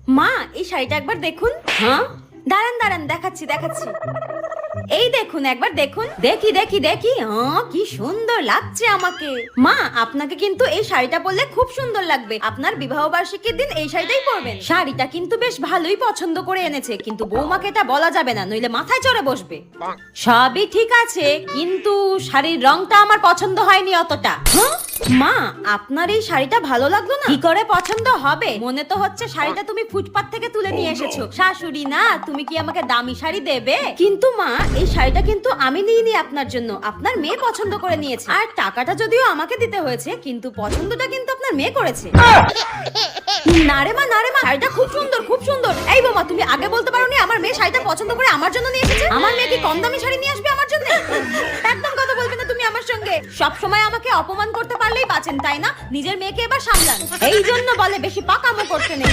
মা এই শাড়িটা একবার দেখুন। হ্যাঁ দাঁড়ান দাঁড়ান, দেখাচ্ছি দেখাচ্ছি। এই দেখুন একবার দেখুন। দেখি দেখি দেখি, কি সুন্দর লাগছে আমাকে। মা আপনাকে কিন্তু এই শাড়িটা পরলে খুব সুন্দর লাগবে। আপনার বিবাহ বার্ষিকীর দিন এই শাড়িটাই পরবেন। শাড়িটা কিন্তু বেশ ভালোই পছন্দ করে এনেছে, কিন্তু বৌমাকে এটা বলা যাবে না, নইলে মাথায় চড়ে বসবে। সবই ঠিক আছে, কিন্তু শাড়ির রংটা আমার পছন্দ হয়নি অতটা। মা আপনার এই শাড়িটা ভালো লাগলো না? কি করে পছন্দ হবে? মনে তো হচ্ছে শাড়িটা তুমি ফুটপাত থেকে তুলে নিয়ে এসেছো। শাশুড়ি না, তুমি কি আমাকে দামি শাড়ি দেবে? কিন্তু মা এই শাড়িটা কিন্তু আমি নিইনি আপনার জন্য, আপনার মেয়ে পছন্দ করে নিয়েছে। আর টাকাটা যদিও আমাকে দিতে হয়েছে, কিন্তু পছন্দটা কিন্তু আপনার মেয়ে করেছে। না রে মা, না রে মা, শাড়িটা খুব সুন্দর খুব সুন্দর। এই বোমা, তুমি আগে বলতে পারোনি আমার মেয়ে শাড়িটা পছন্দ করে আমার জন্য নিয়ে এসেছে? আমার মেয়ে কি কম দামি শাড়ি নিয়ে আসবে আমার জন্য? একদম কথা বলবে না তুমি আমার সঙ্গে। সব সময় আমাকে অপমান করতে পারলেই বাঁচেন, তাই না? নিজের মেয়েকে এবার সামলান। এই জন্য বলে বেশি পাকামো করতে নেই।